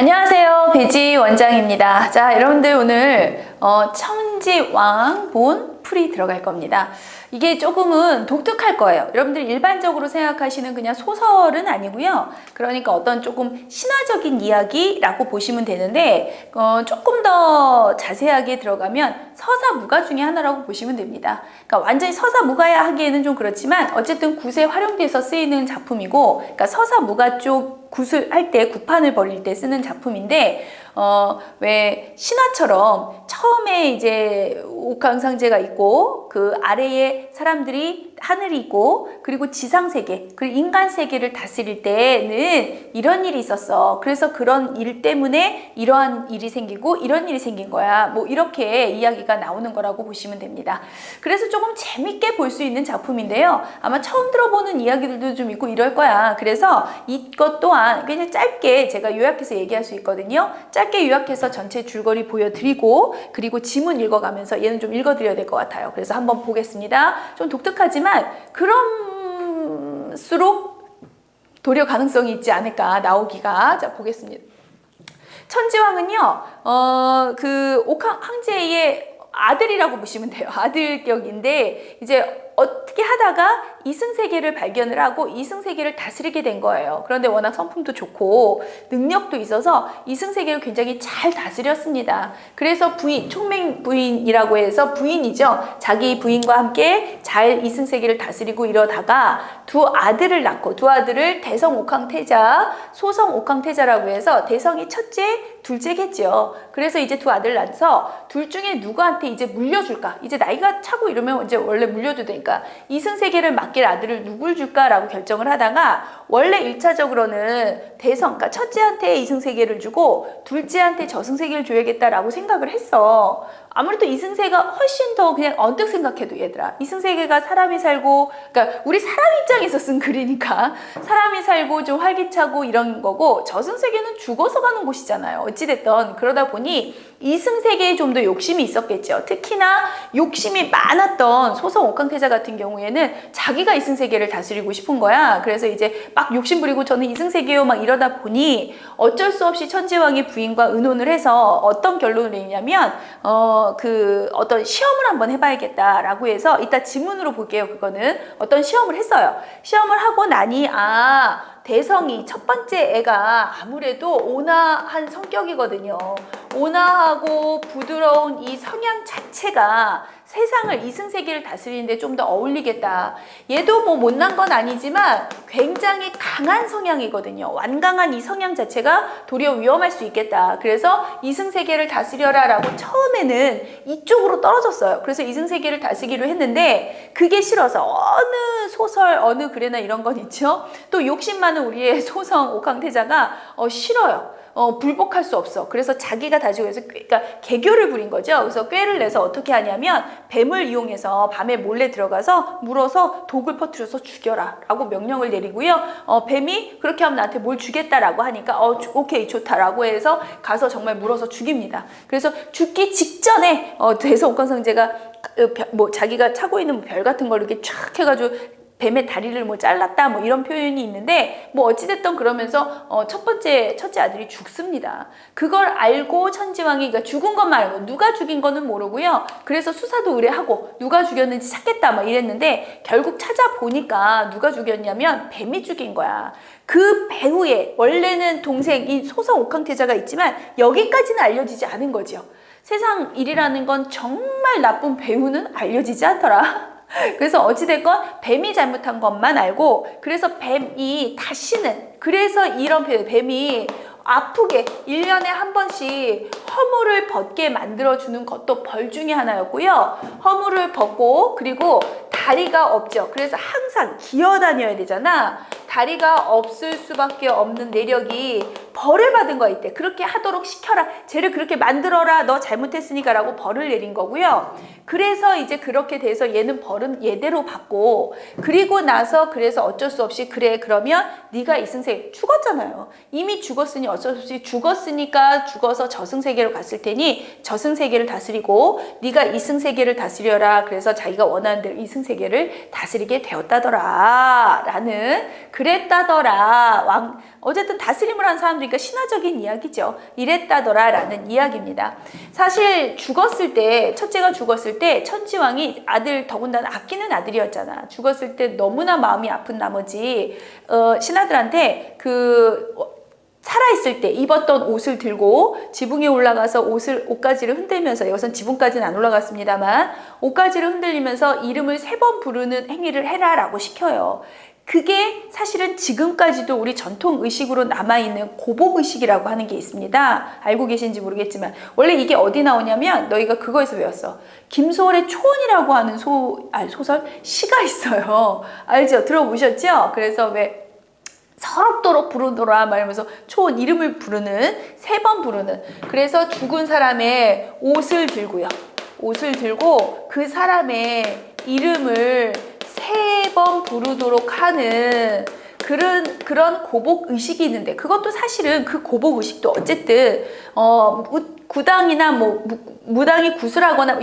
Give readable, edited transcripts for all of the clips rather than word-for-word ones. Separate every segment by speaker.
Speaker 1: 안녕하세요. 배지 원장입니다. 자, 여러분들 오늘 천지왕본 풀이 들어갈 겁니다. 이게 조금은 독특할 거예요. 여러분들 일반적으로 생각하시는 그냥 소설은 아니고요. 그러니까 어떤 조금 신화적인 이야기라고 보시면 되는데 조금 더 자세하게 들어가면 서사무가 중에 하나라고 보시면 됩니다. 그러니까 완전히 서사무가야 하기에는 좀 그렇지만 어쨌든 굿에 활용돼서 쓰이는 작품이고, 그러니까 서사무가 쪽 굿을 때 구판을 벌일 때 쓰는 작품인데, 왜 신화처럼 처음에 이제 옥황상제가 있고 그 아래에 사람들이 하늘이 있고 그리고 지상세계 그리고 인간세계를 다스릴 때는 이런 일이 있었어. 그래서 그런 일 때문에 이러한 일이 생기고 이런 일이 생긴 거야. 뭐 이렇게 이야기가 나오는 거라고 보시면 됩니다. 그래서 조금 재밌게 볼 수 있는 작품인데요. 아마 처음 들어보는 이야기들도 좀 있고 이럴 거야. 그래서 이것 또한 그냥 짧게 제가 요약해서 얘기할 수 있거든요. 짧게 요약해서 전체 줄거리 보여드리고 그리고 지문 읽어가면서 얘는 좀 읽어드려야 될 것 같아요. 그래서 한번 보겠습니다. 좀 독특하지만 그럴수록 도려 가능성이 있지 않을까 나오기가. 자, 보겠습니다. 천지왕은요, 그 옥황제의 아들이라고 보시면 돼요. 아들격인데 이제 어떻게 하다가 이승세계를 발견을 하고 이승세계를 다스리게 된 거예요. 그런데 워낙 성품도 좋고 능력도 있어서 이승세계를 굉장히 잘 다스렸습니다. 그래서 부인, 총맹 부인이라고 해서 부인이죠. 자기 부인과 함께 잘 이승세계를 다스리고 이러다가 두 아들을 낳고, 두 아들을 대성 옥황태자, 소성 옥황태자라고 해서 대성이 첫째, 둘째겠죠. 그래서 이제 두 아들 낳아서 둘 중에 누구한테 이제 물려줄까? 이제 나이가 차고 이러면 이제 원래 물려도 되니까 이승세계를 맡길 아들을 누굴 줄까라고 결정을 하다가 원래 1차적으로는 대성, 그러니까 첫째한테 이승세계를 주고 둘째한테 저승세계를 줘야겠다라고 생각을 했어. 아무래도 이승세가 훨씬 더 그냥 언뜻 생각해도 얘들아, 이승세계가 사람이 살고, 그러니까 우리 사람 입장에서 쓴 글이니까 사람이 살고 좀 활기차고 이런 거고, 저승세계는 죽어서 가는 곳이잖아요. 어찌됐든 그러다 보니 이승세계에 좀 더 욕심이 있었겠죠. 특히나 욕심이 많았던 소성 옥황태자 같은 경우에는 자기가 이승세계를 다스리고 싶은 거야. 그래서 이제 막 욕심 부리고 저는 이승세계요 막 이러다 보니 어쩔 수 없이 천지왕의 부인과 의논을 해서 어떤 결론을 내냐면 그 어떤 시험을 한번 해봐야겠다라고 해서, 이따 지문으로 볼게요. 그거는 어떤 시험을 했어요. 시험을 하고 나니 대성이 첫 번째 애가 아무래도 온화한 성격이거든요. 온화하고 부드러운 이 성향 자체가 세상을, 이승세계를 다스리는데 좀 더 어울리겠다. 얘도 뭐 못난 건 아니지만 굉장히 강한 성향이거든요. 완강한 이 성향 자체가 도리어 위험할 수 있겠다. 그래서 이승세계를 다스려라 라고 처음에는 이쪽으로 떨어졌어요. 그래서 이승세계를 다스리기로 했는데 그게 싫어서 어느 소설, 어느 글에나 이런 건 있죠. 또 욕심 많은 우리의 소성 옥황태자가 싫어요. 불복할 수 없어. 그래서 자기가 다지고 해서 그러니까 개교를 부린 거죠. 그래서 꾀를 내서 어떻게 하냐면 뱀을 이용해서 밤에 몰래 들어가서 물어서 독을 퍼뜨려서 죽여라 라고 명령을 내리고요. 뱀이 그렇게 하면 나한테 뭘 주겠다라고 하니까 오케이 좋다라고 해서 가서 정말 물어서 죽입니다. 그래서 죽기 직전에 대성 옥황상제가 뭐 자기가 차고 있는 별 같은 걸 이렇게 쫙 해가지고 뱀의 다리를 뭐 잘랐다 뭐 이런 표현이 있는데, 뭐 어찌됐든 그러면서 첫째 아들이 죽습니다. 그걸 알고 천지왕이, 그러니까 죽은 것만 알고 누가 죽인 거는 모르고요. 그래서 수사도 의뢰하고 누가 죽였는지 찾겠다 막 이랬는데 결국 찾아보니까 누가 죽였냐면 뱀이 죽인 거야. 그 배후에 원래는 동생 이 소성 옥황태자가 있지만 여기까지는 알려지지 않은 거죠. 세상 일이라는 건 정말 나쁜 배후는 알려지지 않더라. 그래서 어찌됐건 뱀이 잘못한 것만 알고, 그래서 뱀이 다시는, 그래서 이런 뱀이 아프게 1년에 한 번씩 허물을 벗게 만들어주는 것도 벌 중에 하나였고요. 허물을 벗고 그리고 다리가 없죠. 그래서 항상 기어다녀야 되잖아. 다리가 없을 수밖에 없는 내력이 벌을 받은 거 있대. 그렇게 하도록 시켜라. 쟤를 그렇게 만들어라. 너 잘못했으니까 라고 벌을 내린 거고요. 그래서 이제 그렇게 돼서 얘는 벌은 얘대로 받고, 그리고 나서 그래서 어쩔 수 없이 그래 그러면 네가 이승세 죽었잖아요. 이미 죽었으니 어쩔 수 없이 죽었으니까 죽어서 저승세계로 갔을 테니 저승세계를 다스리고 네가 이승세계를 다스려라. 그래서 자기가 원하는 대로 이승세계를 다스리게 되었다더라 라는 그랬다더라. 어쨌든 다스림을 한 사람들이니까 신화적인 이야기죠. 이랬다더라 라는 이야기입니다. 사실 죽었을 때, 첫째가 죽었을 때 천지왕이 아들, 더군다나 아끼는 아들이었잖아. 죽었을 때 너무나 마음이 아픈 나머지 신하들한테 살아있을 때 입었던 옷을 들고 지붕에 올라가서 옷가지를 흔들면서, 여기선 지붕까지는 안 올라갔습니다만 옷가지를 흔들리면서 이름을 3번 부르는 행위를 해라 라고 시켜요. 그게 사실은 지금까지도 우리 전통 의식으로 남아있는 고복의식이라고 하는 게 있습니다. 알고 계신지 모르겠지만 원래 이게 어디 나오냐면 너희가 그거에서 배웠어. 김소월의 초원이라고 하는 소설? 시가 있어요. 알죠? 들어보셨죠? 그래서 왜 서럽도록 부르노라 말하면서 초원 이름을 부르는, 3번 부르는. 그래서 죽은 사람의 옷을 들고요. 옷을 들고 그 사람의 이름을 3번 부르도록 하는 그런 고복 의식이 있는데, 그것도 사실은 그 고복 의식도 어쨌든 구당이나 무당이 구슬하거나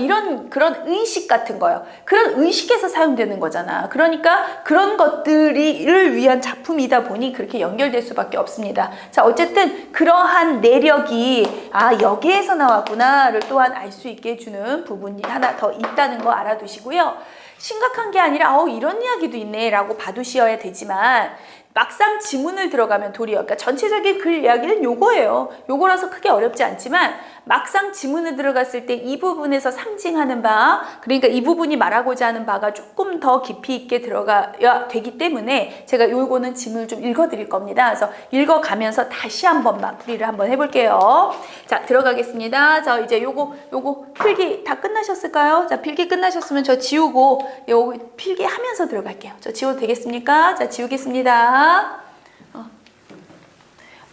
Speaker 1: 그런 의식 같은 거요. 그런 의식에서 사용되는 거잖아. 그러니까 그런 것들을 위한 작품이다 보니 그렇게 연결될 수밖에 없습니다. 자, 어쨌든 그러한 내력이 여기에서 나왔구나를 또한 알 수 있게 해주는 부분이 하나 더 있다는 거 알아두시고요. 심각한 게 아니라 이런 이야기도 있네 라고 봐두셔야 되지만, 막상 지문을 들어가면 도리어, 그러니까 전체적인 글 이야기는 요거예요. 요거라서 크게 어렵지 않지만 막상 지문을 들어갔을 때 이 부분에서 상징하는 바, 그러니까 이 부분이 말하고자 하는 바가 조금 더 깊이 있게 들어가야 되기 때문에 제가 요거는 지문을 좀 읽어드릴 겁니다. 그래서 읽어가면서 다시 한 번만 풀이를 한번 해볼게요. 자, 들어가겠습니다. 자, 이제 요거 필기 다 끝나셨을까요? 자, 필기 끝나셨으면 저 지우고 요거 필기 하면서 들어갈게요. 저 지워도 되겠습니까? 자, 지우겠습니다.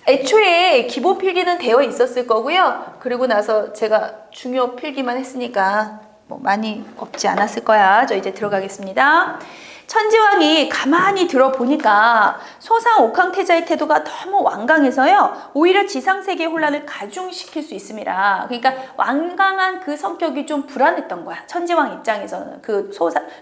Speaker 1: 애초에 기본 필기는 되어 있었을 거고요. 그리고 나서 제가 중요 필기만 했으니까 많이 없지 않았을 거야. 저 이제 들어가겠습니다. 천지왕이 가만히 들어보니까 소상 옥황태자의 태도가 너무 완강해서요, 오히려 지상세계의 혼란을 가중시킬 수 있습니다. 그러니까 완강한 그 성격이 좀 불안했던 거야, 천지왕 입장에서는. 그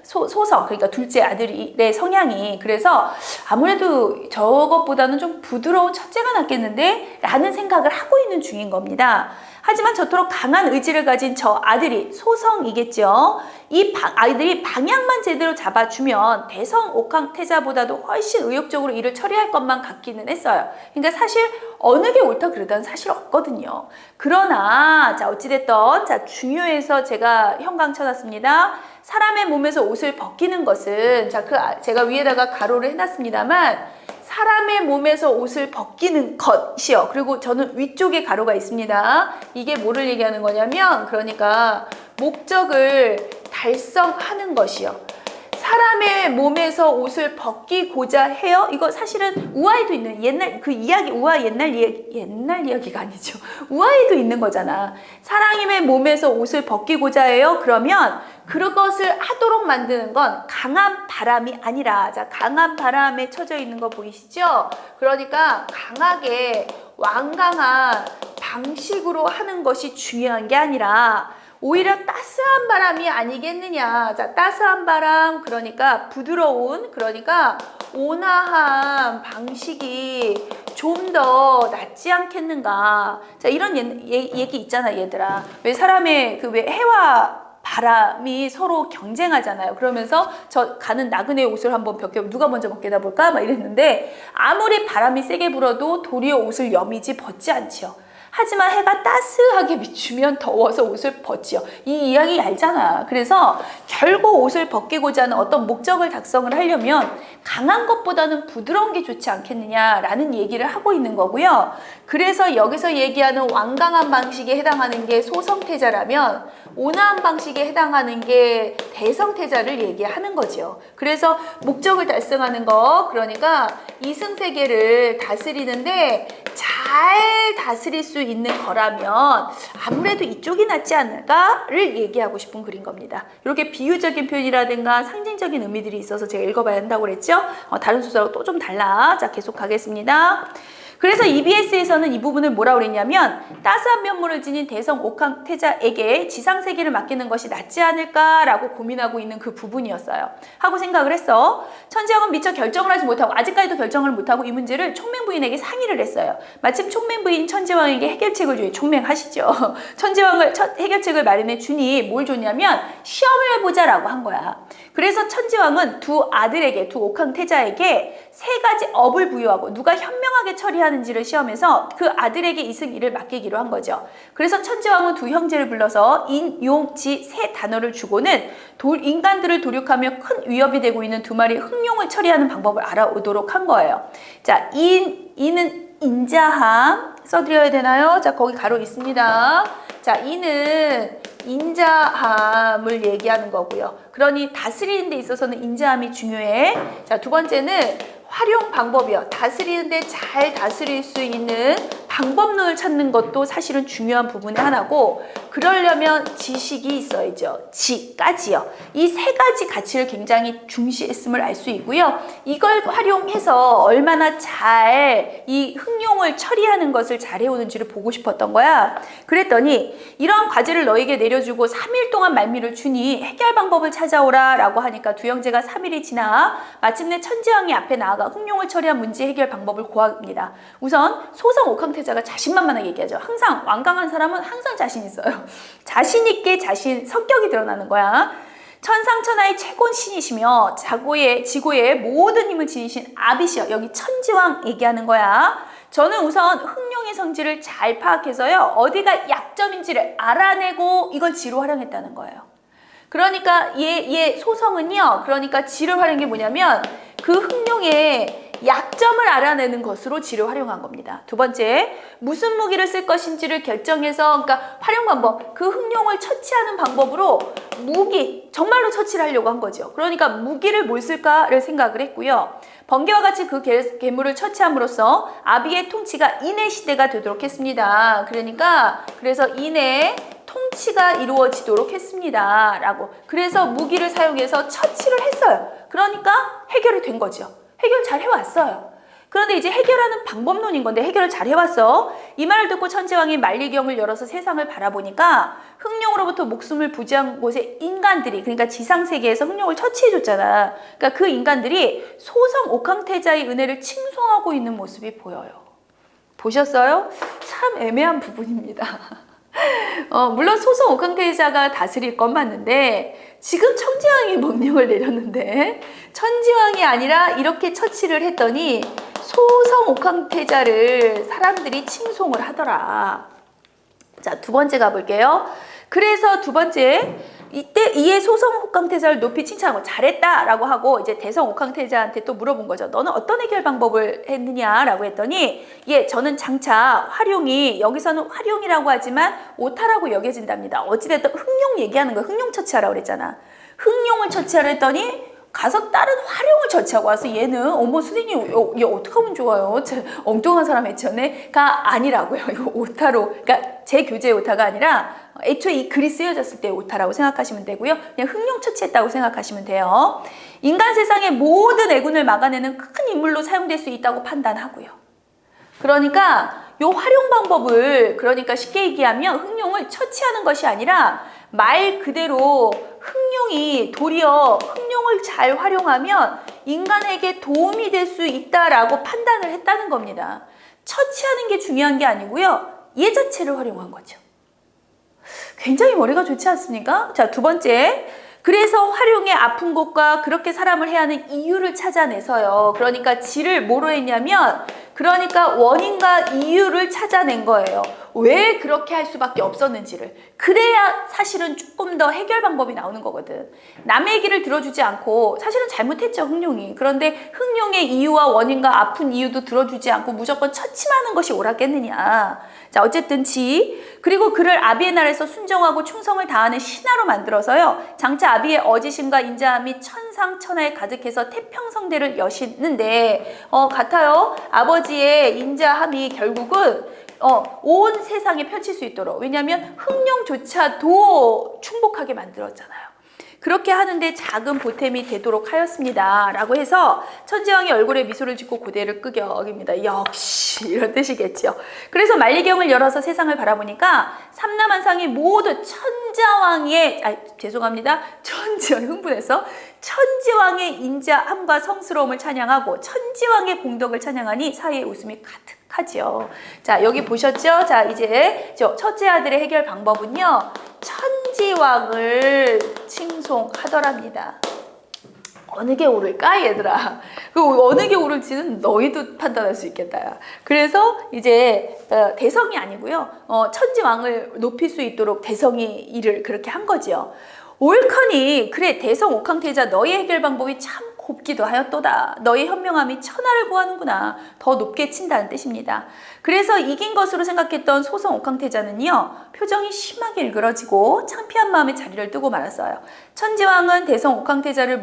Speaker 1: 소성, 그러니까 둘째 아들의 성향이. 그래서 아무래도 저것보다는 좀 부드러운 첫째가 낫겠는데 라는 생각을 하고 있는 중인 겁니다. 하지만 저토록 강한 의지를 가진 저 아들이, 소성이겠죠. 이 아이들이 방향만 제대로 잡아주면 대성 옥황태자보다도 훨씬 의욕적으로 일을 처리할 것만 같기는 했어요. 그러니까 사실 어느 게 옳다 그르다는 사실 없거든요. 그러나 자, 어찌됐든 자, 중요해서 제가 형광 쳐놨습니다. 사람의 몸에서 옷을 벗기는 것은, 자, 제가 위에다가 가로를 해놨습니다만, 사람의 몸에서 옷을 벗기는 것이요. 그리고 저는 위쪽에 가로가 있습니다. 이게 뭐를 얘기하는 거냐면, 그러니까 목적을 달성하는 것이요. 사람의 몸에서 옷을 벗기고자 해요. 이거 사실은 우화에도 있는 옛날 그 이야기, 옛날 이야기가 아니죠. 우화에도 있는 거잖아. 사람의 몸에서 옷을 벗기고자 해요. 그러면 그것을 하도록 만드는 건 강한 바람이 아니라, 자, 강한 바람에 쳐져 있는 거 보이시죠? 그러니까 강하게 완강한 방식으로 하는 것이 중요한 게 아니라 오히려 따스한 바람이 아니겠느냐. 자, 따스한 바람, 그러니까 부드러운, 그러니까 온화한 방식이 좀 더 낫지 않겠는가. 자, 이런 얘기 있잖아, 얘들아. 왜 사람의 왜 해와 바람이 서로 경쟁하잖아요. 그러면서 저 가는 나그네 옷을 한번 벗겨, 누가 먼저 벗겨다 볼까? 막 이랬는데, 아무리 바람이 세게 불어도 도리어 옷을 여미지 벗지 않지요. 하지만 해가 따스하게 비추면 더워서 옷을 벗지요. 이 이야기 알잖아. 그래서 결국 옷을 벗기고자 하는 어떤 목적을 달성을 하려면 강한 것보다는 부드러운 게 좋지 않겠느냐라는 얘기를 하고 있는 거고요. 그래서 여기서 얘기하는 완강한 방식에 해당하는 게 소성태자라면 온화한 방식에 해당하는 게 대성태자를 얘기하는 거죠. 그래서 목적을 달성하는 거, 그러니까 이승세계를 다스리는데 잘 다스릴 수 있는 거라면 아무래도 이쪽이 낫지 않을까를 얘기하고 싶은 글인 겁니다. 이렇게 비유적인 표현이라든가 상징적인 의미들이 있어서 제가 읽어봐야 한다고 그랬죠. 다른 소설하고 또 좀 달라. 자, 계속 가겠습니다. 그래서 EBS에서는 이 부분을 뭐라고 그랬냐면 따스한 면모를 지닌 대성 옥황태자에게 지상세계를 맡기는 것이 낫지 않을까라고 고민하고 있는 그 부분이었어요. 하고 생각을 했어. 천지왕은 미처 결정을 하지 못하고 아직까지도 결정을 못하고 이 문제를 총맹부인에게 상의를 했어요. 마침 총맹부인 천지왕에게 해결책을 주니 총맹하시죠. 천지왕을 해결책을 마련해 주니 뭘 줬냐면 시험을 해보자라고 한 거야. 그래서 천지왕은 두 아들에게, 두 옥황태자에게 세 가지 업을 부여하고 누가 현명하게 처리하는지를 시험해서 그 아들에게 이승일을 맡기기로 한 거죠. 그래서 천지왕은 두 형제를 불러서 인, 용, 지 세 단어를 주고는 인간들을 도륙하며 큰 위협이 되고 있는 두 마리 흑룡을 처리하는 방법을 알아오도록 한 거예요. 자, 인은 인자함 써드려야 되나요? 자, 거기 가로 있습니다. 자, 이는 인자함을 얘기하는 거고요. 그러니 다스리는 데 있어서는 인자함이 중요해. 자, 두 번째는 활용 방법이요. 다스리는데 잘 다스릴 수 있는 방법론을 찾는 것도 사실은 중요한 부분의 하나고, 그러려면 지식이 있어야죠. 지까지요. 이 세 가지 가치를 굉장히 중시했음을 알 수 있고요. 이걸 활용해서 얼마나 잘 이 흑룡을 처리하는 것을 잘해오는지를 보고 싶었던 거야. 그랬더니 이러한 과제를 너에게 내려주고 3일 동안 말미를 주니 해결 방법을 찾아오라 라고 하니까 두 형제가 3일이 지나 마침내 천지왕이 앞에 나아가 흑룡을 처리한 문제 해결 방법을 고합니다. 우선 소성 옥황태자가 자신만만하게 얘기하죠. 항상 완강한 사람은 항상 자신 있어요. 자신 있게 자신 성격이 드러나는 거야. 천상천하의 최고인 신이시며 지고의 모든 힘을 지니신 아비시여. 여기 천지왕 얘기하는 거야. 저는 우선 흑룡의 성질을 잘 파악해서요, 어디가 약점인지를 알아내고 이걸 지로 활용했다는 거예요. 그러니까 얘 소성은요, 그러니까 지를 활용한 게 뭐냐면 그 흑룡의 약점을 알아내는 것으로 지를 활용한 겁니다. 두 번째, 무슨 무기를 쓸 것인지를 결정해서, 그러니까 활용 방법, 그 흑룡을 처치하는 방법으로 무기, 정말로 처치를 하려고 한 거죠. 그러니까 무기를 뭘 쓸까를 생각을 했고요. 번개와 같이 그 괴물을 처치함으로써 아비의 통치가 인의 시대가 되도록 했습니다. 그래서 인의 통치가 이루어지도록 했습니다. 라고. 그래서 무기를 사용해서 처치를 했어요. 그러니까 해결이 된 거죠. 해결 잘 해왔어요. 그런데 이제 해결하는 방법론인 건데 해결을 잘 해왔어. 이 말을 듣고 천지왕이 만리경을 열어서 세상을 바라보니까 흑룡으로부터 목숨을 부지한 곳의 인간들이, 그러니까 지상세계에서 흑룡을 처치해줬잖아. 그러니까 그 인간들이 소성 옥황태자의 은혜를 칭송하고 있는 모습이 보여요. 보셨어요? 참 애매한 부분입니다. 물론 소성 옥황태자가 다스릴 건 맞는데 지금 천지왕이 명령을 내렸는데 천지왕이 아니라 이렇게 처치를 했더니 소성 옥황태자를 사람들이 칭송을 하더라. 자, 두 번째 가볼게요. 그래서 두 번째, 이때 이에 소성 옥황태자를 높이 칭찬하고 잘했다라고 하고 이제 대성 옥황태자한테 또 물어본 거죠. 너는 어떤 해결 방법을 했느냐라고 했더니, 저는 장차 활용이, 여기서는 활용이라고 하지만 오타라고 여겨진답니다. 어찌됐든 흑룡 얘기하는 거야. 흑룡 처치하라고 그랬잖아. 흑룡을 처치하라 했더니 가서 다른 활용을 처치하고 와서 얘는 어머 선생님 얘 어떻게 하면 좋아요? 엉뚱한 사람 했잖아가 아니라고요. 이거 오타로, 그러니까 제 교재의 오타가 아니라 애초에 이 글이 쓰여졌을 때의 오타라고 생각하시면 되고요. 그냥 흑룡 처치했다고 생각하시면 돼요. 인간 세상의 모든 애군을 막아내는 큰 인물로 사용될 수 있다고 판단하고요. 그러니까 요 활용 방법을, 그러니까 쉽게 얘기하면 흑룡을 처치하는 것이 아니라 말 그대로 흑룡이 도리어 흑룡을 잘 활용하면 인간에게 도움이 될 수 있다라고 판단을 했다는 겁니다. 처치하는 게 중요한 게 아니고요. 얘 자체를 활용한 거죠. 굉장히 머리가 좋지 않습니까? 자, 두 번째. 그래서 활용의 아픈 곳과 그렇게 사람을 해야 하는 이유를 찾아내서요. 그러니까 지를 뭐로 했냐면, 그러니까 원인과 이유를 찾아낸 거예요. 왜 그렇게 할 수밖에 없었는지를. 그래야 사실은 조금 더 해결 방법이 나오는 거거든. 남의 얘기를 들어주지 않고, 사실은 잘못했죠, 흑룡이. 그런데 흑룡의 이유와 원인과 아픈 이유도 들어주지 않고 무조건 처치하는 것이 옳았겠느냐. 자, 어쨌든 그리고 그를 아비의 나라에서 순정하고 충성을 다하는 신하로 만들어서요. 장차 아비의 어지심과 인자함이 천상천하에 가득해서 태평성대를 여시는데, 같아요. 아버지의 인자함이 결국은 온 세상에 펼칠 수 있도록. 왜냐하면 흑룡조차도 충복하게 만들었잖아요. 그렇게 하는데 작은 보탬이 되도록 하였습니다. 라고 해서 천지왕이 얼굴에 미소를 짓고 고개를 끄덕입니다. 역시 이런 뜻이겠죠. 그래서 만리경을 열어서 세상을 바라보니까 삼남한상이 모두 천지왕의 흥분해서 천지왕의 인자함과 성스러움을 찬양하고 천지왕의 공덕을 찬양하니 사이에 웃음이 가득하지요. 자, 여기 보셨죠? 자, 이제 첫째 아들의 해결 방법은요, 천지왕을 칭송하더랍니다. 어느 게 옳을까, 얘들아? 그 어느 게 옳을지는 너희도 판단할 수 있겠다. 그래서 이제 대성이 아니고요, 천지왕을 높일 수 있도록 대성이 일을 그렇게 한 거지요. 옳거니 그래 대성 옥황태자 너의 해결 방법이 참 곱기도 하였도다. 너의 현명함이 천하를 구하는구나. 더 높게 친다는 뜻입니다. 그래서 이긴 것으로 생각했던 소성 옥황태자는요, 표정이 심하게 일그러지고 창피한 마음에 자리를 뜨고 말았어요. 천지왕은 대성 옥황태자를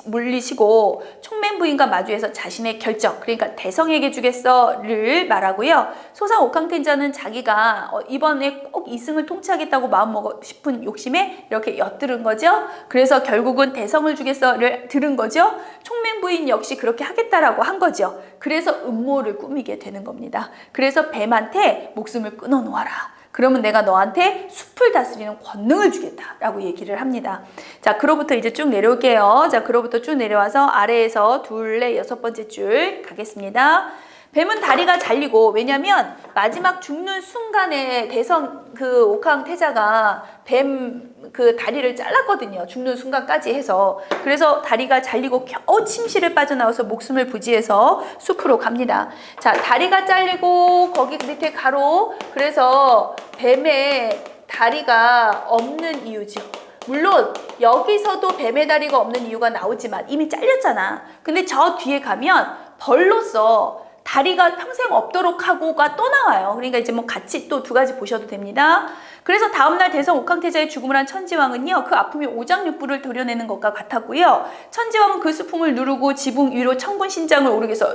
Speaker 1: 물리시고 총맹부인과 마주해서 자신의 결정, 그러니까 대성에게 주겠어를 말하고요. 소상 옥황태자는 자기가 이번에 꼭 이승을 통치하겠다고 마음먹고 싶은 욕심에 이렇게 엿들은 거죠. 그래서 결국은 대성을 주겠어를 들은 거죠. 총맹부인 역시 그렇게 하겠다라고 한 거죠. 그래서 음모를 꾸미게 되는 겁니다. 그래서 뱀한테 목숨을 끊어 놓아라. 그러면 내가 너한테 숲을 다스리는 권능을 주겠다라고 얘기를 합니다. 자, 그로부터 이제 쭉 내려올게요. 자, 그로부터 쭉 내려와서 아래에서 둘레 6번째 줄 가겠습니다. 뱀은 다리가 잘리고, 왜냐면 마지막 죽는 순간에 대성 그 옥황태자가 뱀 그 다리를 잘랐거든요. 죽는 순간까지 해서. 그래서 다리가 잘리고 겨우 침실을 빠져나와서 목숨을 부지해서 숲으로 갑니다. 자, 다리가 잘리고 거기 밑에 가로, 그래서 뱀의 다리가 없는 이유죠. 물론 여기서도 뱀의 다리가 없는 이유가 나오지만 이미 잘렸잖아. 근데 저 뒤에 가면 벌로서 다리가 평생 없도록 하고가 또 나와요. 그러니까 이제 뭐 같이 또 두 가지 보셔도 됩니다. 그래서 다음날 대성 옥황태자의 죽음을 한 천지왕은요, 그 아픔이 오장육부를 도려내는 것과 같았고요. 천지왕은 그 수품을 누르고 지붕 위로 천군 신장을 오르게 해서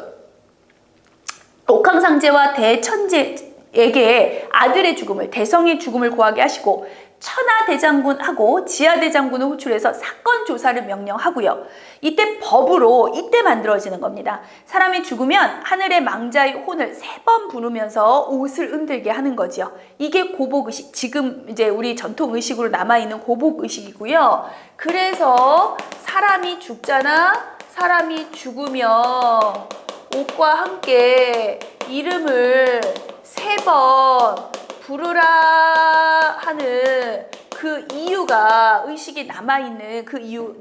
Speaker 1: 옥황상제와 대천제에게 아들의 죽음을, 대성의 죽음을 고하게 하시고 천하대장군하고 지하대장군을 호출해서 사건 조사를 명령하고요. 이때 법으로 이때 만들어지는 겁니다. 사람이 죽으면 하늘의 망자의 혼을 3번 부르면서 옷을 흔들게 하는 거죠. 이게 고복의식, 지금 이제 우리 전통의식으로 남아있는 고복의식이고요. 그래서 사람이 죽잖아. 사람이 죽으면 옷과 함께 이름을 3번 부르라 하는 그 이유가, 의식이 남아있는 그 이유,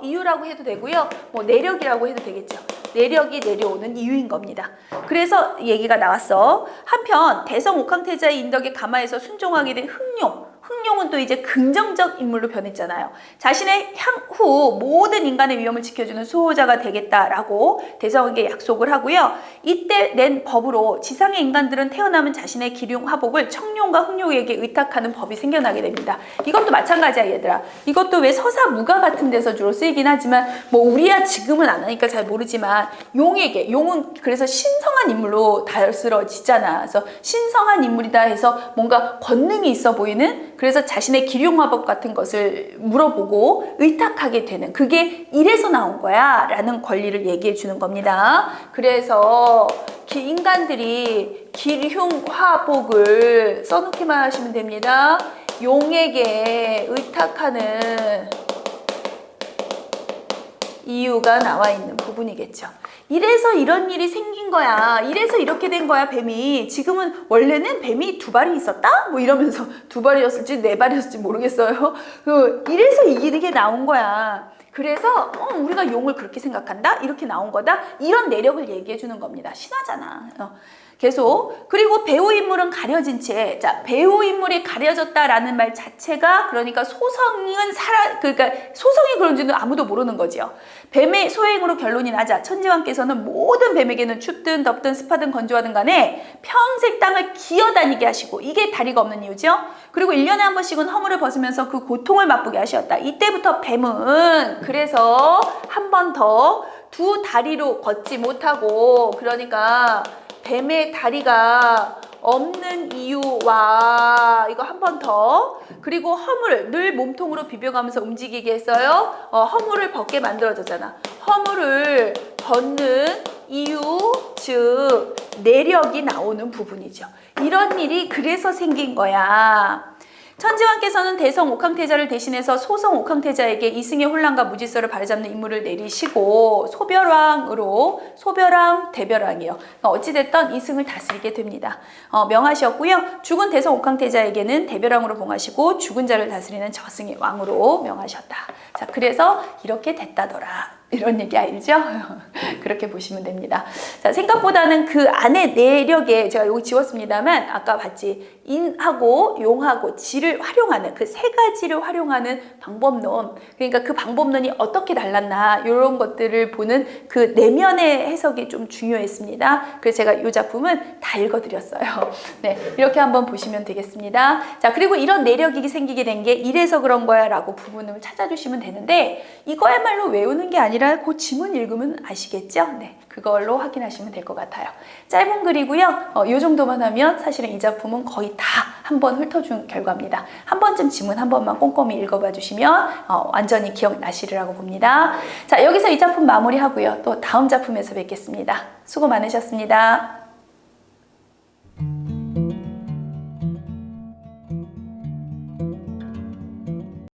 Speaker 1: 이유라고 해도 되고요. 뭐 내력이라고 해도 되겠죠. 내력이 내려오는 이유인 겁니다. 그래서 얘기가 나왔어. 한편 대성 옥황태자의 인덕에 감화해서 순종하게 된 흥룡은 또 이제 긍정적 인물로 변했잖아요. 자신의 향후 모든 인간의 위험을 지켜주는 수호자가 되겠다라고 대성에게 약속을 하고요. 이때 낸 법으로 지상의 인간들은 태어나면 자신의 기륭화복을 청룡과 흥룡에게 의탁하는 법이 생겨나게 됩니다. 이것도 마찬가지야, 얘들아. 이것도 왜 서사무가 같은 데서 주로 쓰이긴 하지만 뭐 우리야 지금은 안 하니까 잘 모르지만 용은 그래서 신성한 인물로 다스러지잖아. 그래서 신성한 인물이다 해서 뭔가 권능이 있어 보이는, 그래서 자신의 기륭화법 같은 것을 물어보고 의탁하게 되는, 그게 이래서 나온 거야 라는 권리를 얘기해 주는 겁니다. 그래서 인간들이 기륭화복을 써놓기만 하시면 됩니다. 용에게 의탁하는 이유가 나와 있는 부분이겠죠. 이래서 이런 일이 생긴 거야. 이래서 이렇게 된 거야, 뱀이. 지금은 원래는 뱀이 2발이 있었다? 뭐 이러면서 2발이었을지 4발이었을지 모르겠어요. 이래서 이게 나온 거야. 그래서 우리가 용을 그렇게 생각한다? 이렇게 나온 거다? 이런 내력을 얘기해 주는 겁니다. 신화잖아. 계속. 그리고 배우 인물은 가려진 채, 자, 배우 인물이 가려졌다라는 말 자체가, 그러니까 그러니까 소성이 그런지는 아무도 모르는 거지요. 뱀의 소행으로 결론이 나자 천지왕께서는 모든 뱀에게는 춥든 덥든 습하든 건조하든 간에 평생 땅을 기어다니게 하시고, 이게 다리가 없는 이유죠. 그리고 1년에 한 번씩은 허물을 벗으면서 그 고통을 맛보게 하셨다. 이때부터 뱀은 그래서 한 번 더 2 다리로 걷지 못하고, 그러니까 뱀의 다리가 없는 이유와 이거 한 번 더. 그리고 허물을 늘 몸통으로 비벼가면서 움직이게 했어요. 허물을 벗게 만들어졌잖아. 허물을 벗는 이유, 즉 내력이 나오는 부분이죠. 이런 일이 그래서 생긴 거야. 천지왕께서는 대성 옥황태자를 대신해서 소성 옥황태자에게 이승의 혼란과 무질서를 바로잡는 임무를 내리시고 소별왕으로 소별왕 대별왕이요. 어찌됐든 이승을 다스리게 됩니다. 명하셨고요. 죽은 대성 옥황태자에게는 대별왕으로 봉하시고 죽은 자를 다스리는 저승의 왕으로 명하셨다. 자, 그래서 이렇게 됐다더라. 이런 얘기 알죠? 그렇게 보시면 됩니다. 자, 생각보다는 그 안에 내력에 제가 여기 지웠습니다만 아까 봤지? 인하고 용하고 지를 활용하는 그 세 가지를 활용하는 방법론, 그러니까 그 방법론이 어떻게 달랐나 이런 것들을 보는 그 내면의 해석이 좀 중요했습니다. 그래서 제가 이 작품은 다 읽어드렸어요. 네, 이렇게 한번 보시면 되겠습니다. 자, 그리고 이런 내력이 생기게 된 게 이래서 그런 거야 라고 부분을 찾아주시면 되는데 이거야말로 외우는 게 아니라 그 지문 읽으면 아시겠죠? 네, 그걸로 확인하시면 될 것 같아요. 짧은 글이고요. 이 정도만 하면 사실은 이 작품은 거의 다 한번 훑어준 결과입니다. 한 번쯤 지문 한 번만 꼼꼼히 읽어봐 주시면 완전히 기억나시리라고 봅니다. 자, 여기서 이 작품 마무리하고요. 또 다음 작품에서 뵙겠습니다. 수고 많으셨습니다.